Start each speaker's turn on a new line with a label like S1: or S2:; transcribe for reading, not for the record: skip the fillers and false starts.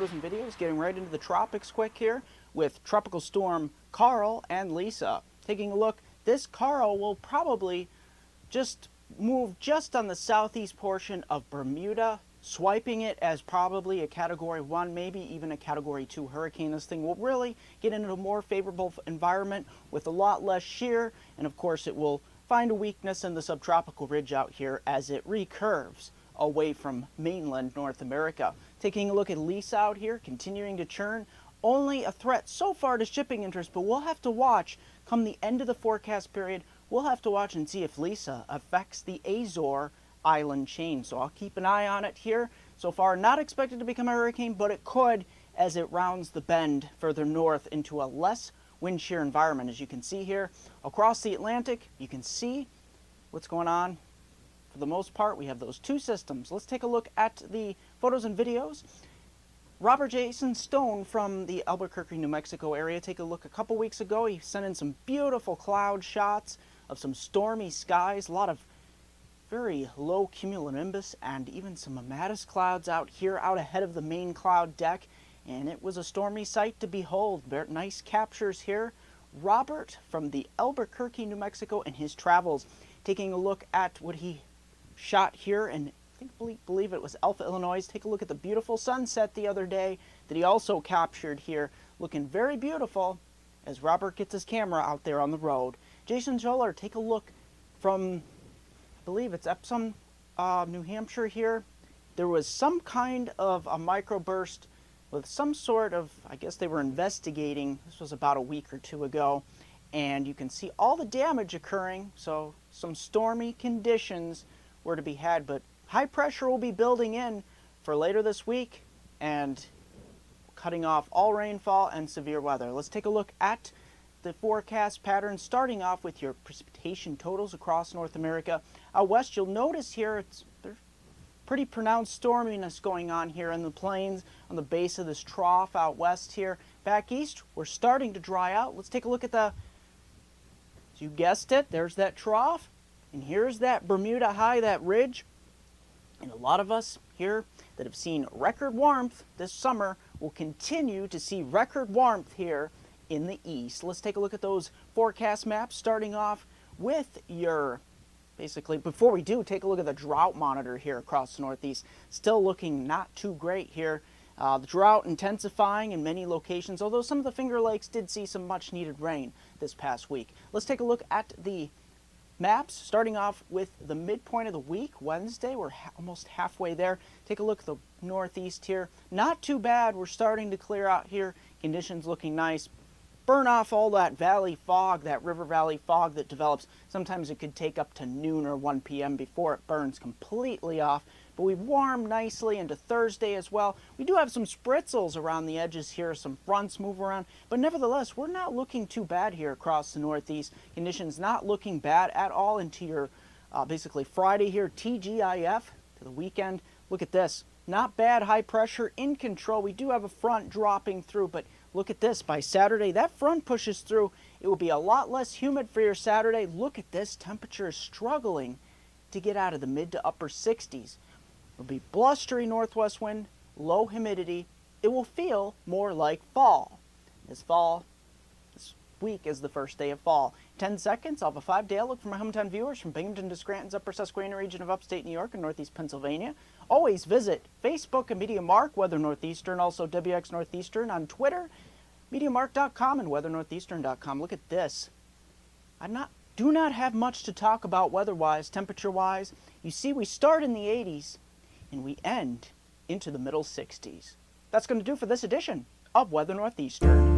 S1: photos and videos, getting right into the tropics quick here with Tropical Storm Karl and Lisa. Taking a look, this Karl will probably just move just on the southeast portion of Bermuda, swiping it as probably a Category 1, maybe even a Category 2 hurricane. This thing will really get into a more favorable environment with a lot less shear, and of course it will find a weakness in the subtropical ridge out here as it recurves away from mainland North America. Taking a look at Lisa out here, continuing to churn. Only a threat so far to shipping interest, but we'll have to watch come the end of the forecast period. We'll have to watch and see if Lisa affects the Azore island chain. So I'll keep an eye on it here. So far not expected to become a hurricane, but it could as it rounds the bend further north into a less wind shear environment. As you can see here across the Atlantic, you can see what's going on. For the most part, we have those two systems. Let's take a look at the photos and videos. Robert Jason Stone from the Albuquerque, New Mexico area. Take a look a couple weeks ago. He sent in some beautiful cloud shots of some stormy skies, a lot of very low cumulonimbus and even some mammatus clouds out here out ahead of the main cloud deck. And it was a stormy sight to behold. Very nice captures here. Robert from the Albuquerque, New Mexico, and his travels. Taking a look at what he shot here, and I believe it was Alpha, Illinois. Take a look at the beautiful sunset the other day that he also captured here. Looking very beautiful as Robert gets his camera out there on the road. Jason Joller, take a look from, I believe it's Epsom, New Hampshire here. There was some kind of a microburst with some sort of, I guess they were investigating. This was about a week or two ago. And you can see all the damage occurring. So some stormy conditions were to be had, but high pressure will be building in for later this week and cutting off all rainfall and severe weather. Let's take a look at the forecast pattern, starting off with your precipitation totals across North America. Out west, you'll notice here there's pretty pronounced storminess going on here in the plains on the base of this trough out west here. Back east, we're starting to dry out. Let's take a look at the, you guessed it, there's that trough, and here's that Bermuda high, that ridge. And a lot of us here that have seen record warmth this summer will continue to see record warmth here in the east. Let's take a look at those forecast maps, starting off with your, basically, before we do, take a look at the drought monitor here across the Northeast. Still looking not too great here. The drought intensifying in many locations, although some of the Finger Lakes did see some much needed rain this past week. Let's take a look at the maps, starting off with the midpoint of the week, Wednesday. We're almost halfway there. Take a look at the Northeast here. Not too bad. We're starting to clear out here. Conditions looking nice. Burn off all that valley fog, that river valley fog that develops. Sometimes it could take up to noon or 1 p.m. before it burns completely off. But we warm nicely into Thursday as well. We do have some spritzels around the edges here, some fronts move around, but nevertheless, we're not looking too bad here across the Northeast. Conditions not looking bad at all into your basically Friday here, TGIF to the weekend. Look at this. Not bad, high pressure in control. We do have a front dropping through, but look at this. By Saturday, that front pushes through. It will be a lot less humid for your Saturday. Look at this. Temperature is struggling to get out of the mid to upper 60s. It'll be blustery northwest wind, low humidity. It will feel more like fall. This week is the first day of fall. 10 seconds, I'll have a 5-day outlook for my hometown viewers from Binghamton to Scranton's Upper Susquehanna region of upstate New York and northeast Pennsylvania. Always visit Facebook and MeteoMark, Weather Northeastern, also WX Northeastern on Twitter, MeteoMark.com and WeatherNortheastern.com. Look at this. Do not have much to talk about weather-wise, temperature-wise. You see, we start in the 80s and we end into the middle 60s. That's going to do for this edition of Weather Northeastern.